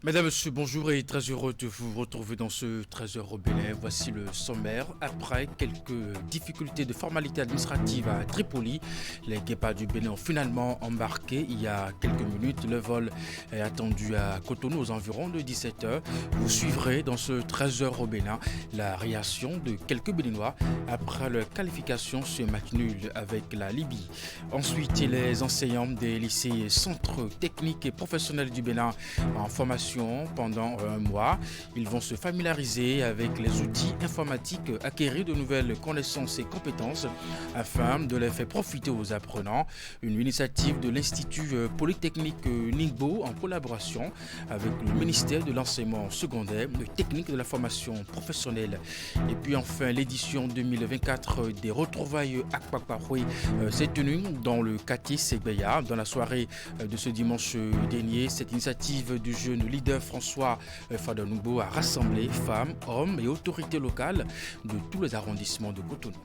Mesdames, Messieurs, bonjour et très heureux de vous retrouver dans ce 13h au Bénin. Voici le sommaire. Après quelques difficultés de formalité administrative à Tripoli, les guépards du Bénin ont finalement embarqué il y a quelques minutes. Le vol est attendu à Cotonou aux environs de 17h. Vous suivrez dans ce 13h au Bénin la réaction de quelques Béninois après leur qualification sur match nul avec la Libye. Ensuite, les enseignants des lycées, centres techniques et professionnels du Bénin en formation pendant un mois. Ils vont se familiariser avec les outils informatiques, acquérir de nouvelles connaissances et compétences afin de les faire profiter aux apprenants. Une initiative de l'Institut Polytechnique Ningbo en collaboration avec le ministère de l'Enseignement secondaire, de technique de la formation professionnelle. Et puis enfin, l'édition 2024 des retrouvailles Akpakparoui s'est tenue dans le quartier Segbeya. Dans la soirée de ce dimanche dernier, cette initiative du jeune leader François Fadanoubo a rassemblé femmes, hommes et autorités locales de tous les arrondissements de Cotonou.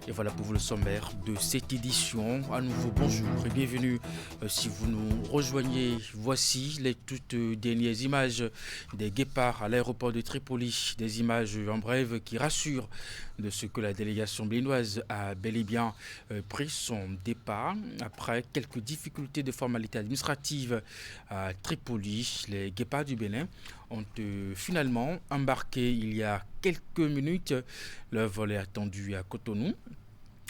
Et voilà pour vous le sommaire de cette édition. À nouveau, bonjour et bienvenue si vous nous rejoignez. Voici les toutes dernières images des guépards à l'aéroport de Tripoli. Des images en bref qui rassurent de ce que la délégation béninoise a bel et bien pris son départ. Après quelques difficultés de formalité administrative à Tripoli, les guépards du Bénin ont finalement embarqué il y a quelques minutes. Leur vol est attendu à Cotonou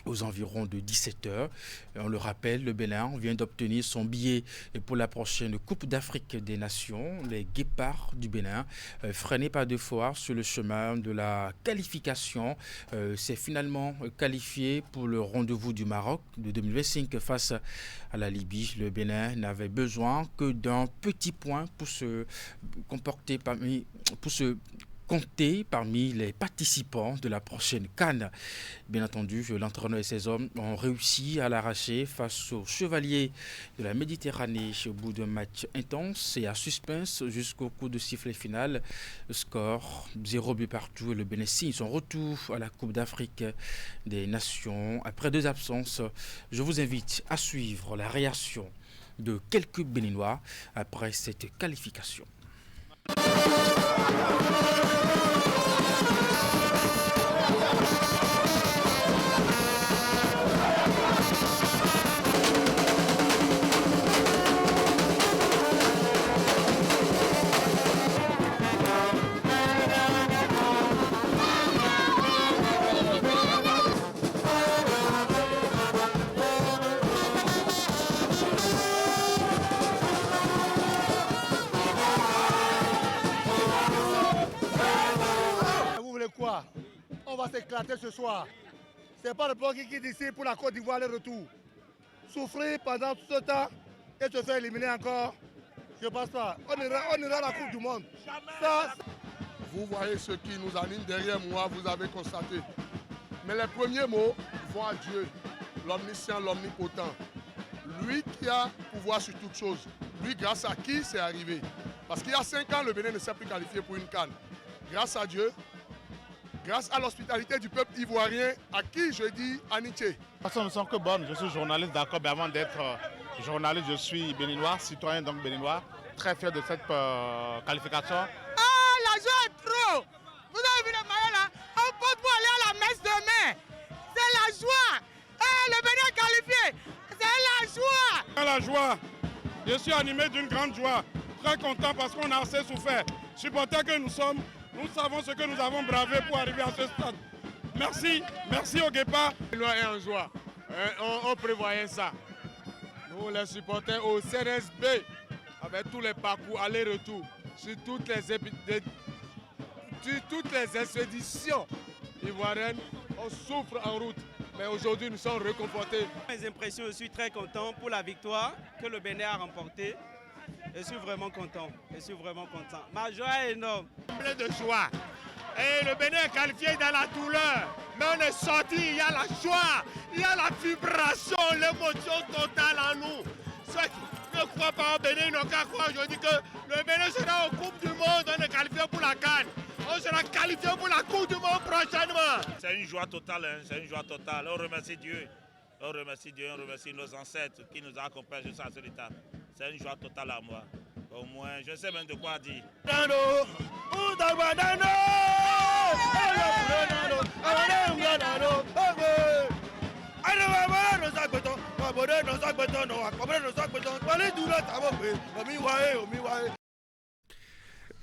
aux environs de 17h. On le rappelle, le Bénin vient d'obtenir son billet pour la prochaine Coupe d'Afrique des Nations. Les guépards du Bénin, freinés par deux fois sur le chemin de la qualification, s'est finalement qualifié pour le rendez-vous du Maroc de 2025 face à la Libye. Le Bénin n'avait besoin que d'un petit point pour se compter parmi les participants de la prochaine CAN. Bien entendu, l'entraîneur et ses hommes ont réussi à l'arracher face aux chevaliers de la Méditerranée au bout d'un match intense et à suspense jusqu'au coup de sifflet final. Le score 0 but partout et le Bénin signe son retour à la Coupe d'Afrique des Nations. Après deux absences, je vous invite à suivre la réaction de quelques Béninois après cette qualification. Quoi? On va s'éclater ce soir. C'est pas le plan qui quitte ici pour la Côte d'Ivoire le retour. Souffrir pendant tout ce temps et se faire éliminer encore, je pense pas. On ira à la Coupe du Monde. Ça... Vous voyez ce qui nous anime derrière moi, vous avez constaté. Mais les premiers mots vont à Dieu, l'omniscient, l'omnipotent. Lui qui a pouvoir sur toutes choses. Lui grâce à qui c'est arrivé. Parce qu'il y a 5 ans, le Bénin ne s'est plus qualifié pour une CAN. Grâce à Dieu, grâce à l'hospitalité du peuple ivoirien, à qui je dis amitié. Personne ne sont que bonnes. Je suis journaliste, d'accord, mais avant d'être journaliste, je suis béninois, citoyen donc béninois, très fier de cette qualification. Ah, la joie est trop! Vous avez vu le maillot là? On peut pour aller à la messe demain. C'est la joie! Ah, le Bénin est qualifié! C'est la joie! La joie! Je suis animé d'une grande joie, très content parce qu'on a assez souffert. Supporters que nous sommes, nous savons ce que nous avons bravé pour arriver à ce stade. Merci au guépard. Béninois est en joie. On prévoyait ça. Nous, les supporters au CNSB, avec tous les parcours aller-retour, sur toutes les expéditions ivoiriennes, on souffre en route. Mais aujourd'hui, nous sommes réconfortés. Mes impressions, je suis très content pour la victoire que le Bénin a remportée. Je suis vraiment content. Ma joie est énorme. Plein de joie. Et le Bénin est qualifié dans la douleur. Mais on est sorti, il y a la joie, il y a la vibration, l'émotion totale en nous. Ceux qui ne croient pas au Bénin, ils n'ont qu'à croire aujourd'hui que le Bénin sera en Coupe du Monde, on est qualifié pour la CAN. On sera qualifié pour la Coupe du Monde prochainement. C'est une joie totale, c'est une joie totale. On remercie Dieu. On remercie Dieu, on remercie nos ancêtres qui nous ont accompagnés jusqu'à cette étape. C'est une joie totale à moi. Au moins, je sais même de quoi dire.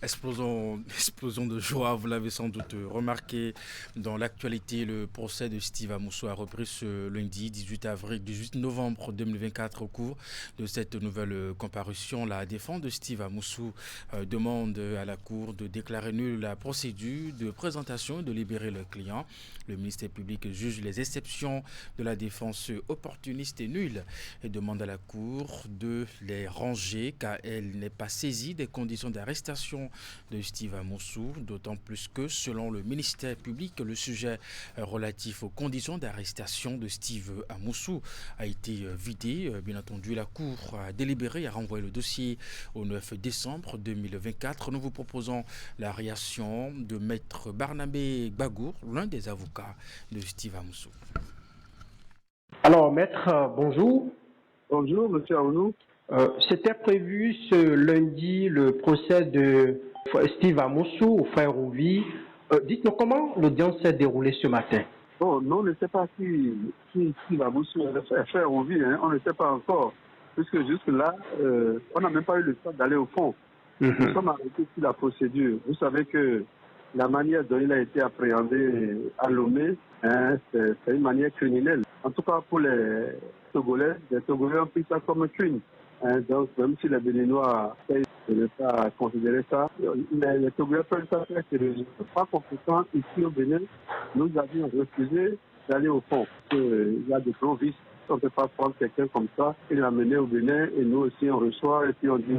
Explosion de joie, vous l'avez sans doute remarqué dans l'actualité. Le procès de Steve Amoussou a repris ce lundi 18 novembre 2024. Au cours de cette nouvelle comparution, la défense de Steve Amoussou demande à la Cour de déclarer nulle la procédure de présentation et de libérer le client. Le ministère public juge les exceptions de la défense opportunistes et nulles et demande à la Cour de les ranger car elle n'est pas saisie des conditions d'arrestation de Steve Amoussou, d'autant plus que, selon le ministère public, le sujet relatif aux conditions d'arrestation de Steve Amoussou a été vidé. Bien entendu, la Cour a délibéré et a renvoyé le dossier au 9 décembre 2024. Nous vous proposons la réaction de Maître Barnabé Bagour, l'un des avocats de Steve Amoussou. Alors, Maître, bonjour. Bonjour, monsieur Aounou. C'était prévu ce lundi le procès de Steve Amoussou au frère Rouvi. Dites-nous comment l'audience s'est déroulée ce matin. Oh, non, on ne sait pas si Steve Amoussou est frère Rouvi, hein, on ne sait pas encore. Puisque jusque-là, on n'a même pas eu le temps d'aller au fond. Nous sommes arrêtés sur la procédure. Vous savez que la manière dont il a été appréhendé à Lomé, hein, c'est une manière criminelle. En tout cas, pour les Togolais ont pris ça comme un crime. Hein, donc, même si les Béninois ne veulent pas considérer ça, les Togolais peuvent ça très sérieusement. Par conséquent, ici au Bénin, nous avions refusé d'aller au fond. Il y a de gros vices. On ne peut pas prendre quelqu'un comme ça et l'amener au Bénin et nous aussi on reçoit et puis on dit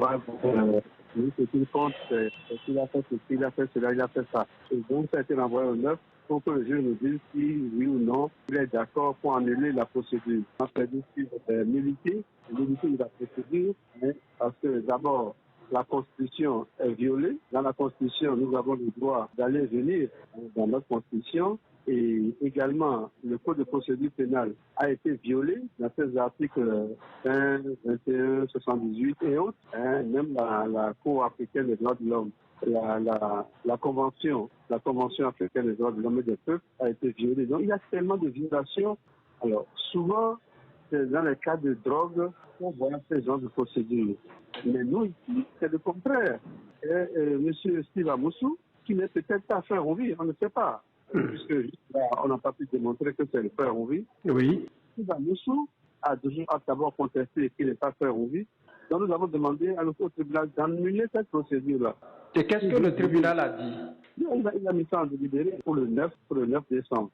ce qu'il compte, c'est qu'il a fait ceci, il a fait cela, il a fait ça. Et donc ça a été renvoyé au 9 pour que le juge nous dise si oui ou non il est d'accord pour annuler la procédure. On a perdu militer de la procédure, mais parce que d'abord la Constitution est violée. Dans la Constitution, nous avons le droit d'aller et venir dans notre Constitution. Et également, le Code de procédure pénale a été violé dans ces articles 20, 21, 78 et autres. Hein, même la Cour africaine des droits de l'homme, la Convention africaine des droits de l'homme et des peuples a été violée. Donc il y a tellement de violations. Alors souvent, c'est dans les cas de drogue qu'on voit ces genres de procédures. Mais nous, ici, c'est le contraire. M. Steve Amoussou, qui n'est peut-être pas frère Rouvi, on ne sait pas. Puisque on n'a pas pu démontrer que c'est le frère Rouvi. Oui. Steve Amoussou a d'abord contesté qu'il n'est pas frère Rouvi. Donc nous avons demandé à notre tribunal d'annuler cette procédure-là. Et qu'est-ce que le tribunal a dit? Il a mis ça en délibéré pour le 9 décembre.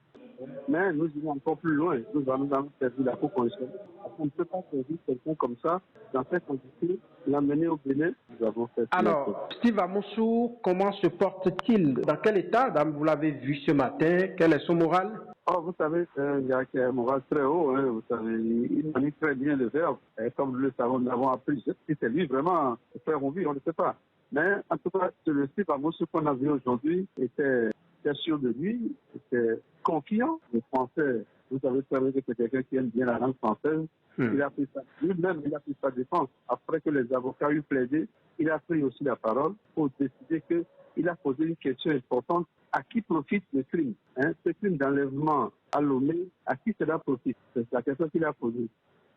Mais nous irons encore plus loin. Nous avons servi la Cour constitutionnelle. On ne peut pas servir quelqu'un comme ça dans cette condition, l'amener au Bénin. Nous avons fait. Alors, Steve Amoussou, comment se porte-t-il? Dans quel état, dame, vous l'avez vu ce matin? Quel est son moral? Oh, vous savez, il y a un moral très haut. Hein, vous savez, il manie très bien le verbe. Et comme nous le savons, nous l'avons appris. Si c'est lui vraiment, frère Rouvi, on ne sait pas. Mais en tout cas, le Steve Amoussou qu'on a vu aujourd'hui était sûr de lui, était confiant. Le français, vous savez très bien que c'est quelqu'un qui aime bien la langue française. Il a pris ça, lui-même, il a pris sa défense. Après que les avocats eurent plaidé, il a pris aussi la parole pour décider qu'il a posé une question importante. À qui profite le crime, hein? Ce crime d'enlèvement à Lomé, à qui cela profite? C'est la question qu'il a posée.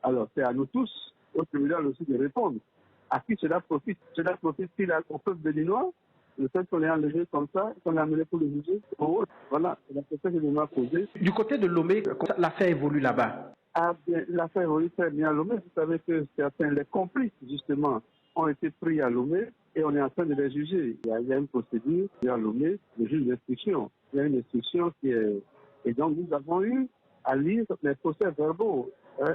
Alors, c'est à nous tous, au tribunal aussi, de répondre. À qui cela profite? Cela profite-t-il au peuple béninois? Le fait qu'on l'ait enlevé comme ça, qu'on l'a amené pour le juger, voilà, c'est la question que je m'ai posée. Du côté de Lomé, l'affaire évolue là-bas? Ah bien, l'affaire évolue très bien à Lomé. Vous savez que certains, les complices, justement, ont été pris à Lomé et on est en train de les juger. Il y a une procédure, il y a Lomé, le juge d'instruction. Il y a une instruction qui est... Et donc, nous avons eu à lire les procès-verbaux.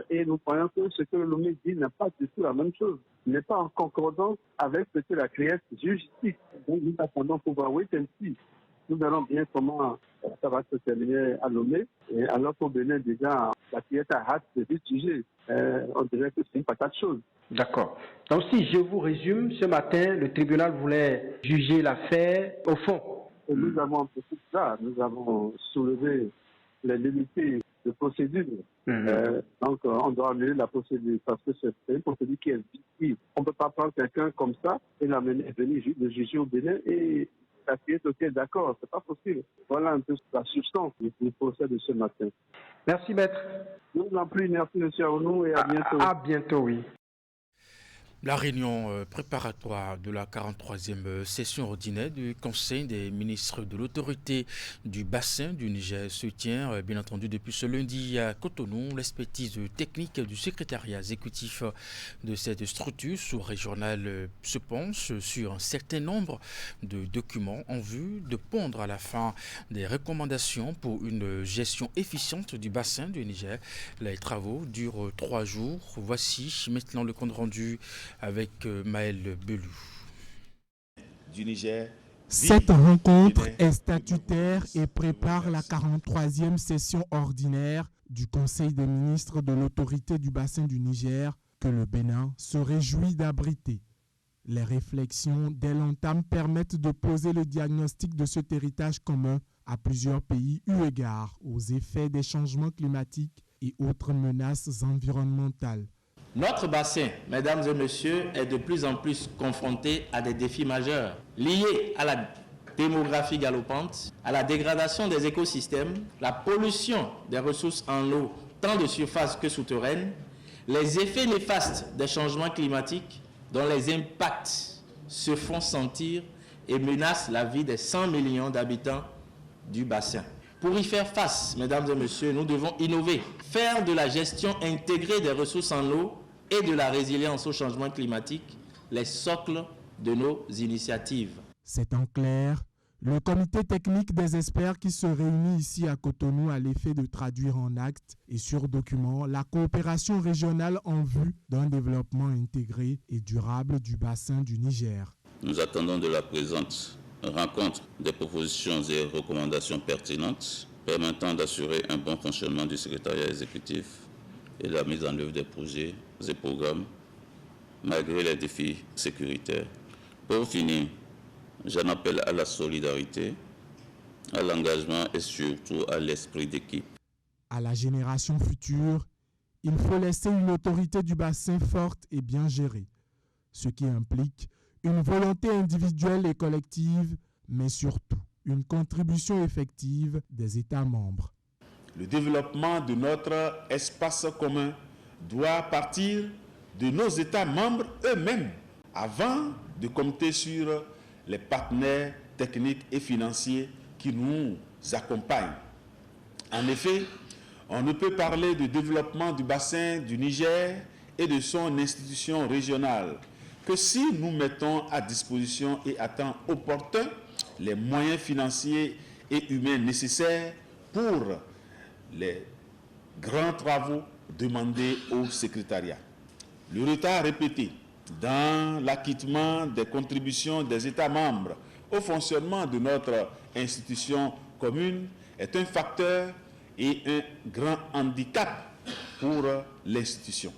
Et nous croyons que ce que Lomé dit n'est pas du tout la même chose. Il n'est pas en concordance avec ce que la créatrice juge ici. Donc, nous attendons pour voir wait and see. Nous verrons bien comment ça va se terminer à Lomé. Et alors qu'au Bénin, déjà, la pièce a hâte de vite juger. On dirait que c'est une patate chaude. D'accord. Donc, si je vous résume, ce matin, le tribunal voulait juger l'affaire au fond. Et nous avons un peu tout ça. Nous avons soulevé les limites de procédure. Donc, on doit amener la procédure parce que c'est une procédure qui est difficile. On ne peut pas prendre quelqu'un comme ça et l'amener venir le juger au Bénin et s'appuyer sur OK, d'accord, c'est pas possible. Voilà un peu la substance du procès de ce matin. Merci, maître. Nous en plus, merci, M. Aounou, et à bientôt. À bientôt, oui. La réunion préparatoire de la 43e session ordinaire du Conseil des ministres de l'autorité du bassin du Niger se tient bien entendu depuis ce lundi à Cotonou. L'expertise technique du secrétariat exécutif de cette structure sous-régionale se penche sur un certain nombre de documents en vue de pondre à la fin des recommandations pour une gestion efficiente du bassin du Niger. Les travaux durent 3 jours. Voici maintenant le compte rendu avec Maël Belou. Du Niger. Cette rencontre est statutaire et prépare la 43e session ordinaire du Conseil des ministres de l'autorité du bassin du Niger que le Bénin se réjouit d'abriter. Les réflexions dès l'entame permettent de poser le diagnostic de cet héritage commun à plusieurs pays eu égard aux effets des changements climatiques et autres menaces environnementales. Notre bassin, mesdames et messieurs, est de plus en plus confronté à des défis majeurs liés à la démographie galopante, à la dégradation des écosystèmes, la pollution des ressources en eau, tant de surface que souterraine, les effets néfastes des changements climatiques dont les impacts se font sentir et menacent la vie des 100 millions d'habitants du bassin. Pour y faire face, mesdames et messieurs, nous devons innover, faire de la gestion intégrée des ressources en eau et de la résilience au changement climatique les socles de nos initiatives. C'est en clair le comité technique des experts qui se réunit ici à Cotonou à l'effet de traduire en actes et sur document la coopération régionale en vue d'un développement intégré et durable du bassin du Niger. Nous attendons de la présente rencontre des propositions et recommandations pertinentes permettant d'assurer un bon fonctionnement du secrétariat exécutif et la mise en œuvre des projets et programmes malgré les défis sécuritaires. Pour finir, j'en appelle à la solidarité, à l'engagement et surtout à l'esprit d'équipe. À la génération future, il faut laisser une autorité du bassin forte et bien gérée, ce qui implique une volonté individuelle et collective, mais surtout une contribution effective des États membres. Le développement de notre espace commun doit partir de nos États membres eux-mêmes avant de compter sur les partenaires techniques et financiers qui nous accompagnent. En effet, on ne peut parler de développement du bassin du Niger et de son institution régionale que si nous mettons à disposition et à temps opportun les moyens financiers et humains nécessaires pour les grands travaux demandés au secrétariat. Le retard répété dans l'acquittement des contributions des États membres au fonctionnement de notre institution commune est un facteur et un grand handicap pour l'institution.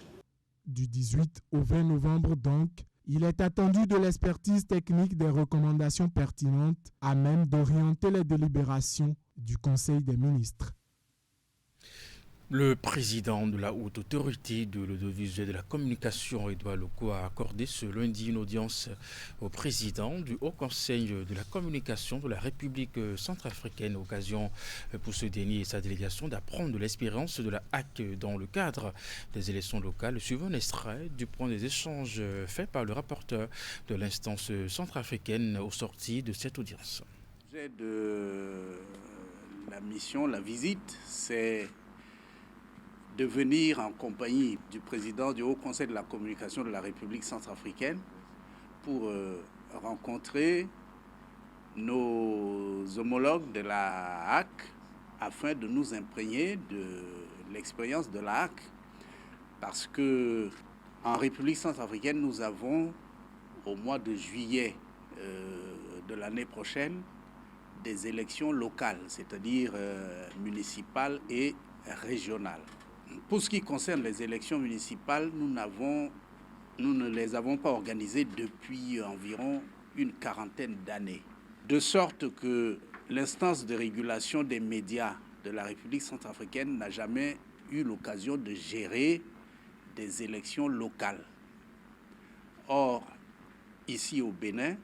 Du 18 au 20 novembre donc, il est attendu de l'expertise technique des recommandations pertinentes à même d'orienter les délibérations du Conseil des ministres. Le président de la Haute Autorité de l'Audiovisuel et de la Communication, Edouard Loko, a accordé ce lundi une audience au président du Haut Conseil de la Communication de la République centrafricaine, occasion pour ce dernier et sa délégation d'apprendre de l'expérience de la HAC dans le cadre des élections locales. Suivant un extrait du point des échanges faits par le rapporteur de l'instance centrafricaine au sorti de cette audience. L'objet de la mission, la visite, c'est de venir en compagnie du président du Haut Conseil de la Communication de la République centrafricaine pour rencontrer nos homologues de la HAC afin de nous imprégner de l'expérience de la HAC. Parce que en République centrafricaine, nous avons au mois de juillet de l'année prochaine des élections locales, c'est-à-dire municipales et régionales. Pour ce qui concerne les élections municipales, nous ne les avons pas organisées depuis environ une quarantaine d'années. De sorte que l'instance de régulation des médias de la République centrafricaine n'a jamais eu l'occasion de gérer des élections locales. Or, ici au Bénin,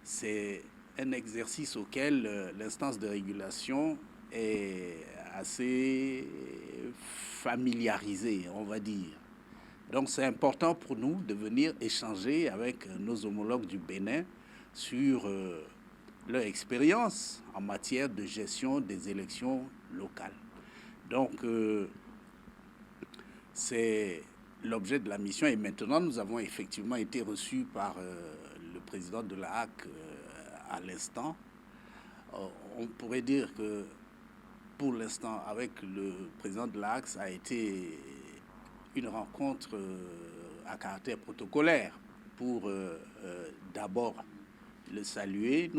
c'est un exercice auquel l'instance de régulation est assez familiarisée, on va dire. Donc c'est important pour nous de venir échanger avec nos homologues du Bénin sur leur expérience en matière de gestion des élections locales. Donc c'est l'objet de la mission et maintenant nous avons effectivement été reçus par le président de la HAC à l'instant. On pourrait dire que pour l'instant avec le président de la HAC, ça a été une rencontre à caractère protocolaire pour d'abord le saluer,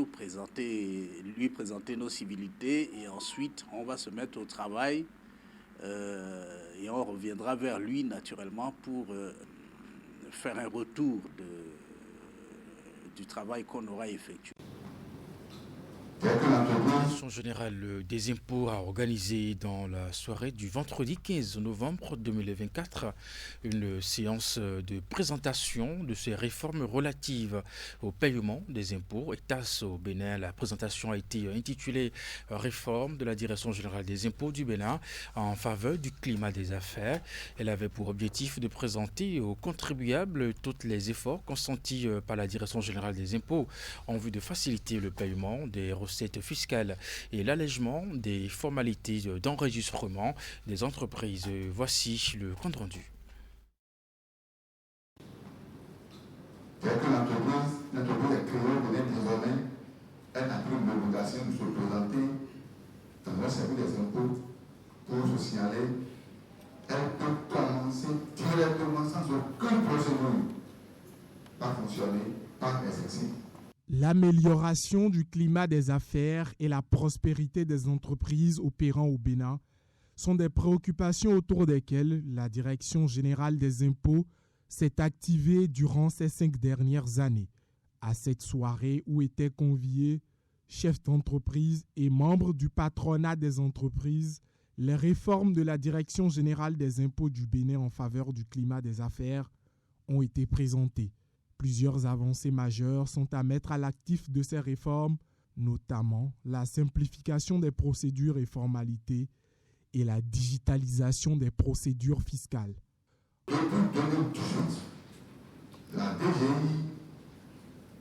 lui présenter nos civilités et ensuite on va se mettre au travail et on reviendra vers lui naturellement pour faire un retour du travail qu'on aura effectué. La Direction générale des impôts a organisé dans la soirée du vendredi 15 novembre 2024 une séance de présentation de ces réformes relatives au paiement des impôts et taxes au Bénin. La présentation a été intitulée « Réforme de la Direction générale des impôts du Bénin en faveur du climat des affaires ». Elle avait pour objectif de présenter aux contribuables tous les efforts consentis par la Direction générale des impôts en vue de faciliter le paiement des recettes fiscales et l'allègement des formalités d'enregistrement des entreprises. Voici le compte rendu. Dès que l'entreprise est créée, vous êtes désormais, elle n'a plus l'obligation de se présenter dans le service des impôts pour se signaler. Elle peut commencer directement sans aucune procédure, pas fonctionner, pas exercer. L'amélioration du climat des affaires et la prospérité des entreprises opérant au Bénin sont des préoccupations autour desquelles la Direction générale des impôts s'est activée durant ces 5 dernières années. À cette soirée où étaient conviés chefs d'entreprise et membres du patronat des entreprises, les réformes de la Direction générale des impôts du Bénin en faveur du climat des affaires ont été présentées. Plusieurs avancées majeures sont à mettre à l'actif de ces réformes, notamment la simplification des procédures et formalités et la digitalisation des procédures fiscales. Depuis 2018, la DGI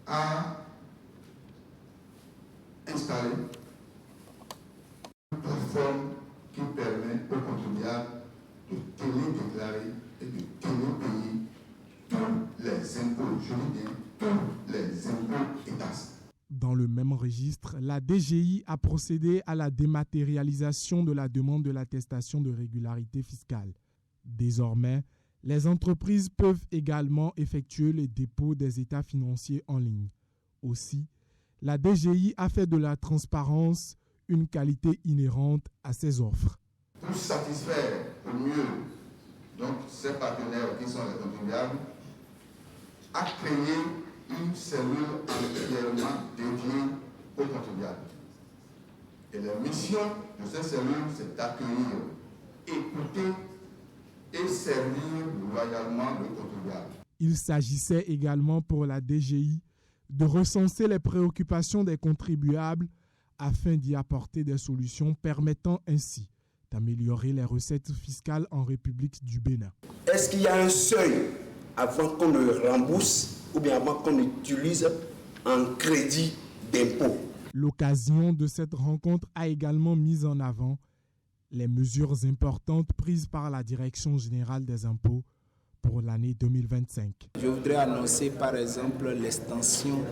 a installé une plateforme qui permet aux contribuables de télédéclarer et de télépayer tous les impôts, je dis bien tous les impôts et taxes. Dans le même registre, la DGI a procédé à la dématérialisation de la demande de l'attestation de régularité fiscale. Désormais, les entreprises peuvent également effectuer les dépôts des états financiers en ligne. Aussi, la DGI a fait de la transparence une qualité inhérente à ses offres. Pour satisfaire au mieux donc, ces partenaires qui sont les contribuables, a créé une cellule entièrement dédiée aux contribuables. Et la mission de cette cellule, c'est d'accueillir, écouter et servir loyalement le contribuable. Il s'agissait également pour la DGI de recenser les préoccupations des contribuables afin d'y apporter des solutions permettant ainsi d'améliorer les recettes fiscales en République du Bénin. Est-ce qu'il y a un seuil avant qu'on le rembourse ou bien avant qu'on utilise un crédit d'impôt? L'occasion de cette rencontre a également mis en avant les mesures importantes prises par la Direction générale des impôts pour l'année 2025. Je voudrais annoncer par exemple l'extension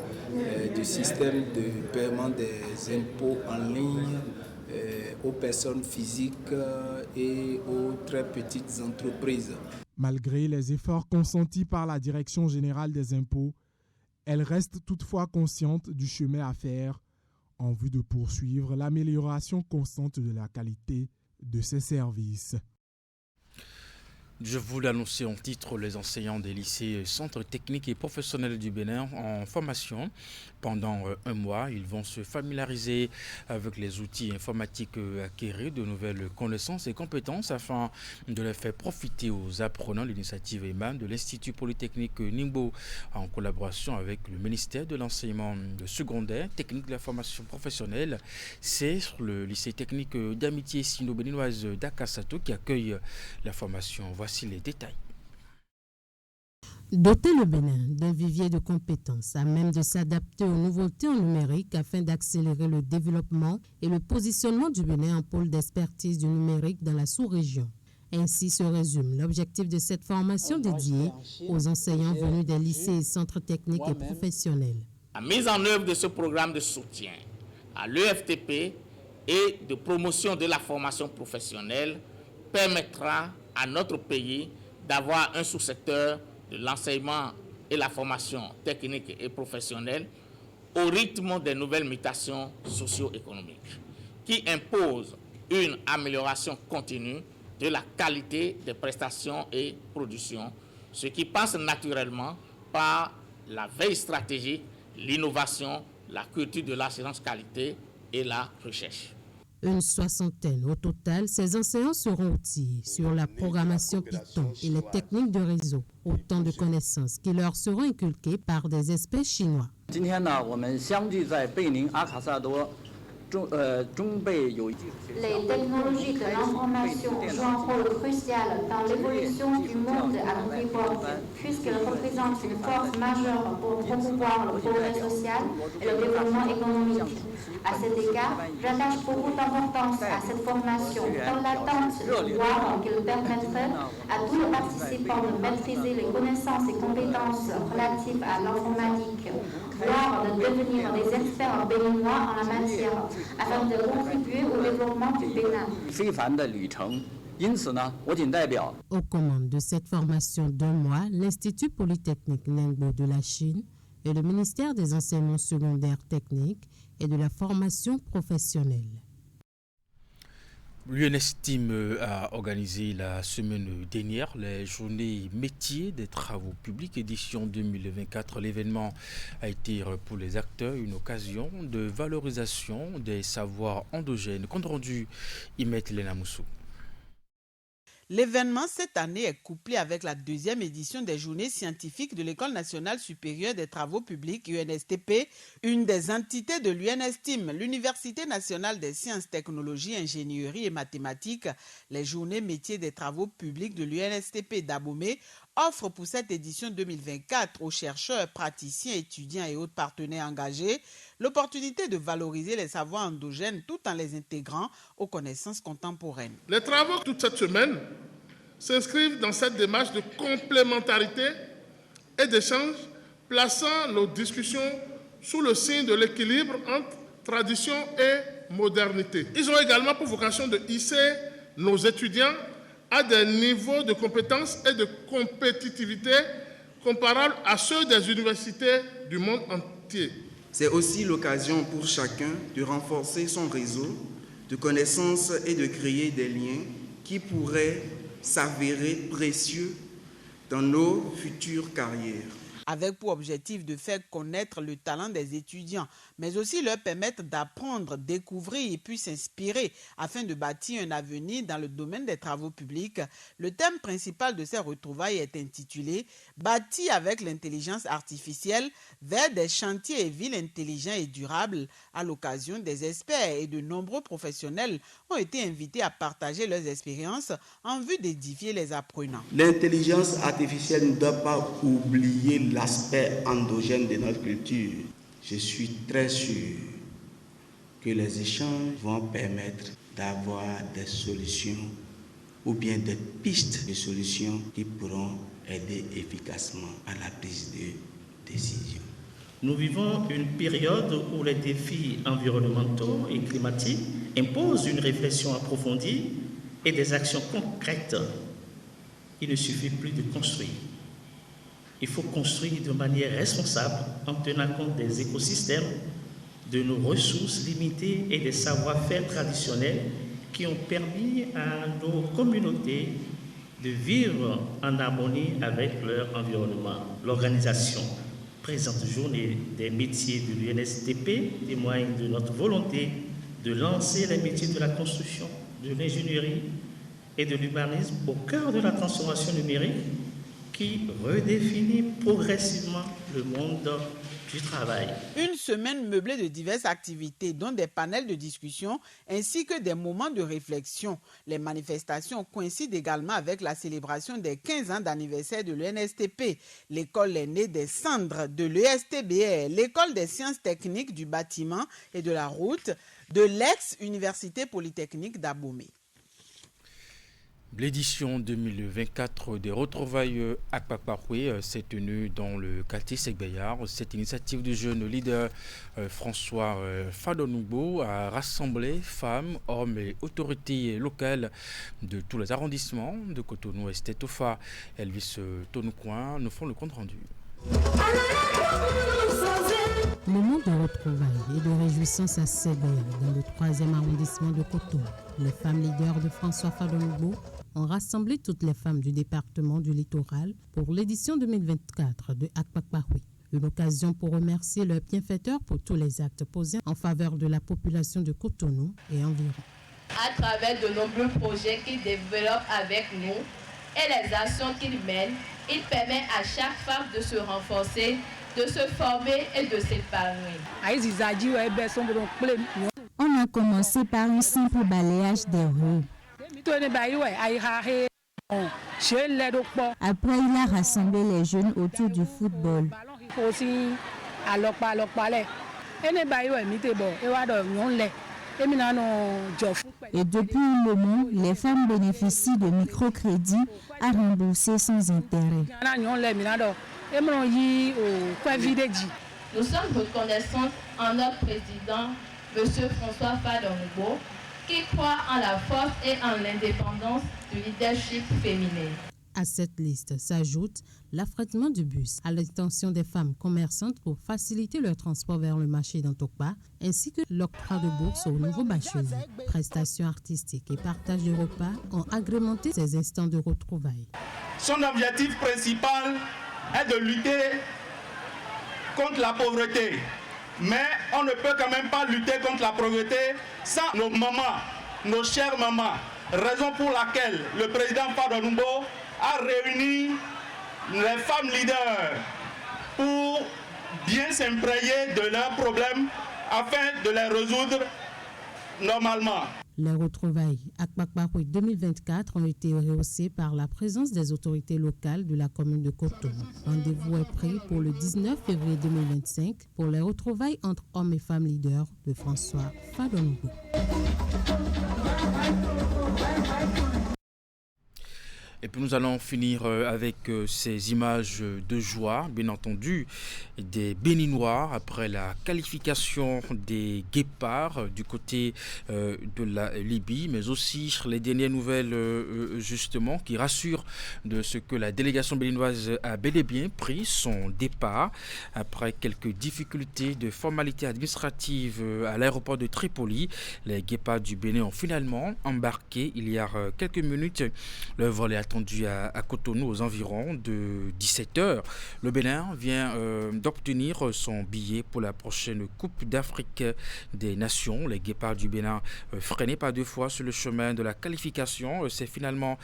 du système de paiement des impôts en ligne aux personnes physiques et aux très petites entreprises. Malgré les efforts consentis par la Direction générale des impôts, elle reste toutefois consciente du chemin à faire en vue de poursuivre l'amélioration constante de la qualité de ses services. Je vous l'annonçais en titre, les enseignants des lycées, centres techniques et professionnels du Bénin en formation. Pendant un mois, ils vont se familiariser avec les outils informatiques, acquérir de nouvelles connaissances et compétences afin de les faire profiter aux apprenants. L'initiative émane de l'Institut Polytechnique Ningbo en collaboration avec le ministère de l'enseignement secondaire, technique de la formation professionnelle. C'est le lycée technique d'amitié sino-béninoise d'Akasato qui accueille la formation. Voici les détails. Doter le Bénin d'un vivier de compétences à même de s'adapter aux nouveautés en numérique afin d'accélérer le développement et le positionnement du Bénin en pôle d'expertise du numérique dans la sous-région. Ainsi se résume l'objectif de cette formation dédiée aux enseignants venus des lycées et centres techniques et professionnels. La mise en œuvre de ce programme de soutien à l'EFTP et de promotion de la formation professionnelle permettra à notre pays d'avoir un sous-secteur de l'enseignement et la formation technique et professionnelle au rythme des nouvelles mutations socio-économiques qui imposent une amélioration continue de la qualité des prestations et productions, ce qui passe naturellement par la veille stratégique, l'innovation, la culture de l'assurance qualité et la recherche. Une soixantaine au total, ces enseignants seront outillés sur la programmation Python et les techniques de réseau, autant de connaissances qui leur seront inculquées par des experts chinois. Les technologies de l'information jouent un rôle crucial dans l'évolution du monde à notre époque, puisqu'elles représentent une force majeure pour promouvoir le progrès social et le développement économique. À cet égard, j'attache beaucoup d'importance à cette formation, dans l'attente de voir qu'elle permettrait à tous les participants de maîtriser les connaissances et compétences relatives à l'informatique, voire de devenir des experts béninois en la matière, afin de contribuer au développement du Bénin. Aux commandes de cette formation d'un mois, l'Institut Polytechnique Ningbo de la Chine et le ministère des enseignements secondaires techniques et de la formation professionnelle. L'UNESTIM a organisé la semaine dernière les journées métiers des travaux publics édition 2024. L'événement a été pour les acteurs une occasion de valorisation des savoirs endogènes. Compte rendu, Imet Lena Moussou. L'événement cette année est couplé avec la deuxième édition des journées scientifiques de l'École nationale supérieure des travaux publics UNSTP, une des entités de l'UNESTIM, l'Université nationale des sciences, technologies, ingénierie et mathématiques. Les journées métiers des travaux publics de l'UNSTP d'Abomey offrent pour cette édition 2024 aux chercheurs, praticiens, étudiants et autres partenaires engagés l'opportunité de valoriser les savoirs endogènes tout en les intégrant aux connaissances contemporaines. Les travaux toute cette semaine s'inscrivent dans cette démarche de complémentarité et d'échange, plaçant nos discussions sous le signe de l'équilibre entre tradition et modernité. Ils ont également pour vocation de hisser nos étudiants à des niveaux de compétences et de compétitivité comparables à ceux des universités du monde entier. C'est aussi l'occasion pour chacun de renforcer son réseau de connaissances et de créer des liens qui pourraient s'avérer précieux dans nos futures carrières. Avec pour objectif de faire connaître le talent des étudiants, mais aussi leur permettre d'apprendre, découvrir et puis s'inspirer afin de bâtir un avenir dans le domaine des travaux publics. Le thème principal de ces retrouvailles est intitulé « Bâti avec l'intelligence artificielle vers des chantiers et villes intelligents et durables ». À l'occasion, des experts et de nombreux professionnels ont été invités à partager leurs expériences en vue d'édifier les apprenants. L'intelligence artificielle ne doit pas oublier l'aspect endogène de notre culture. Je suis très sûr que les échanges vont permettre d'avoir des solutions ou bien des pistes de solutions qui pourront aider efficacement à la prise de décision. Nous vivons une période où les défis environnementaux et climatiques imposent une réflexion approfondie et des actions concrètes. Il ne suffit plus de construire. Il faut construire de manière responsable en tenant compte des écosystèmes, de nos ressources limitées et des savoir-faire traditionnels qui ont permis à nos communautés de vivre en harmonie avec leur environnement. L'organisation présente journée des métiers de l'UNSTP témoigne de notre volonté de lancer les métiers de la construction, de l'ingénierie et de l'urbanisme au cœur de la transformation numérique qui redéfinit progressivement le monde du travail. Une semaine meublée de diverses activités, dont des panels de discussion ainsi que des moments de réflexion. Les manifestations coïncident également avec la célébration des 15 ans d'anniversaire de l'UNSTP, l'école est née des cendres de l'ESTBR, l'école des sciences techniques du bâtiment et de la route de l'ex-Université Polytechnique d'Abomey. L'édition 2024 des retrouvailles Akpakparoué s'est tenue dans le quartier Segbeyar. Cette initiative du jeune leader François Fadonoubo a rassemblé femmes, hommes et autorités locales de tous les arrondissements de Cotonou et Stétofa. Elvis Tonoucoin nous font le compte rendu. Moment de retrouvailles et de réjouissance à Segbeyar, dans le 3e arrondissement de Cotonou. Les femmes leaders de François Fadonoubo ont rassemblé toutes les femmes du département du littoral pour l'édition 2024 de Akpakparoué. Une occasion pour remercier leurs bienfaiteurs pour tous les actes posés en faveur de la population de Cotonou et environ. À travers de nombreux projets qu'ils développent avec nous et les actions qu'ils mènent, il permet à chaque femme de se renforcer, de se former et de s'épanouir. On a commencé par un simple balayage des rues. Après, il a rassemblé les jeunes autour du football. Et depuis un moment, les femmes bénéficient de microcrédits à rembourser sans intérêt. Nous sommes reconnaissants en notre président, M. François Fadonoubo, qui croit en la force et en l'indépendance du leadership féminin. À cette liste s'ajoute l'affrètement du bus à l'intention des femmes commerçantes pour faciliter leur transport vers le marché d'Antokpa, ainsi que l'octroi de bourse aux nouveaux bacheliers. Prestations artistiques et partage de repas ont agrémenté ces instants de retrouvailles. Son objectif principal est de lutter contre la pauvreté. Mais on ne peut quand même pas lutter contre la pauvreté sans nos mamans, nos chères mamans. Raison pour laquelle le président Fadonoubo a réuni les femmes leaders pour bien s'imprégner de leurs problèmes afin de les résoudre normalement. Les retrouvailles Akpakparoué 2024 ont été rehaussées par la présence des autorités locales de la commune de Cotonou. Rendez-vous est pris pour le 19 février 2025 pour les retrouvailles entre hommes et femmes leaders de François Fadonoubo. Et puis nous allons finir avec ces images de joie, bien entendu, des Béninois après la qualification des Guépards du côté de la Libye, mais aussi les dernières nouvelles justement qui rassurent de ce que la délégation béninoise a bel et bien pris son départ après quelques difficultés de formalités administratives à l'aéroport de Tripoli. Les Guépards du Bénin ont finalement embarqué il y a quelques minutes. Le vol est attendu à Cotonou aux environs de 17h. Le Bénin vient d'obtenir son billet pour la prochaine Coupe d'Afrique des Nations. Les Guépards du Bénin, freinés par deux fois sur le chemin de la qualification, s'est finalement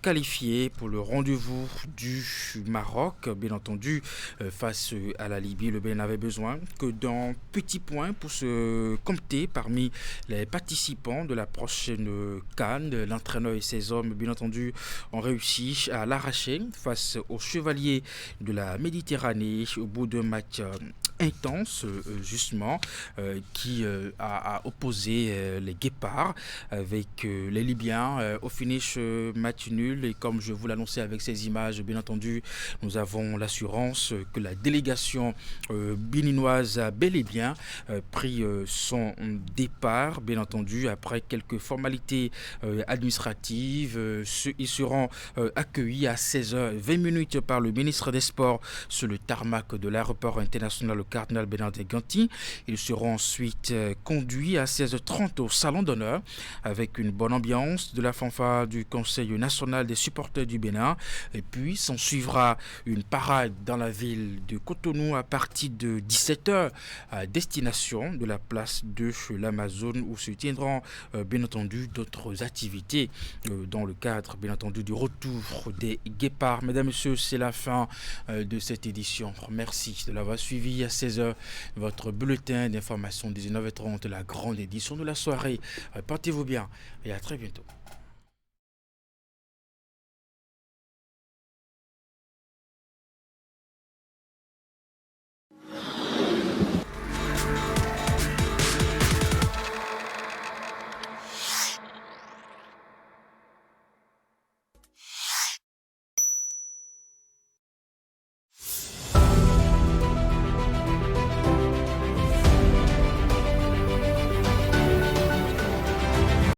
qualifié pour le rendez-vous du Maroc. Bien entendu, face à la Libye, le Bénin n'avait besoin que d'un petit point pour se compter parmi les participants de la prochaine CAN. L'entraîneur et ses hommes, bien entendu, ont réussi à l'arracher face aux chevaliers de la Méditerranée au bout d'un match intense justement qui a opposé les Guépards avec les Libyens au finish match nul. Et comme je vous l'annonçais avec ces images, bien entendu, nous avons l'assurance que la délégation béninoise a bel et bien pris son départ, bien entendu, après quelques formalités administratives. Ils seront accueillis à 16h20 par le ministre des Sports sur le tarmac de l'aéroport international cardinal Bernardin Ganti. Ils seront ensuite conduits à 16h30 au Salon d'honneur avec une bonne ambiance de la fanfare du Conseil national des supporters du Bénin. Et puis s'en suivra une parade dans la ville de Cotonou à partir de 17h à destination de la place de l'Amazone où se tiendront bien entendu d'autres activités dans le cadre bien entendu du retour des guépards. Mesdames et messieurs, c'est la fin de cette édition. Merci de l'avoir suivi. À 16h, votre bulletin d'information 19h30, la grande édition de la soirée. Portez-vous bien et à très bientôt.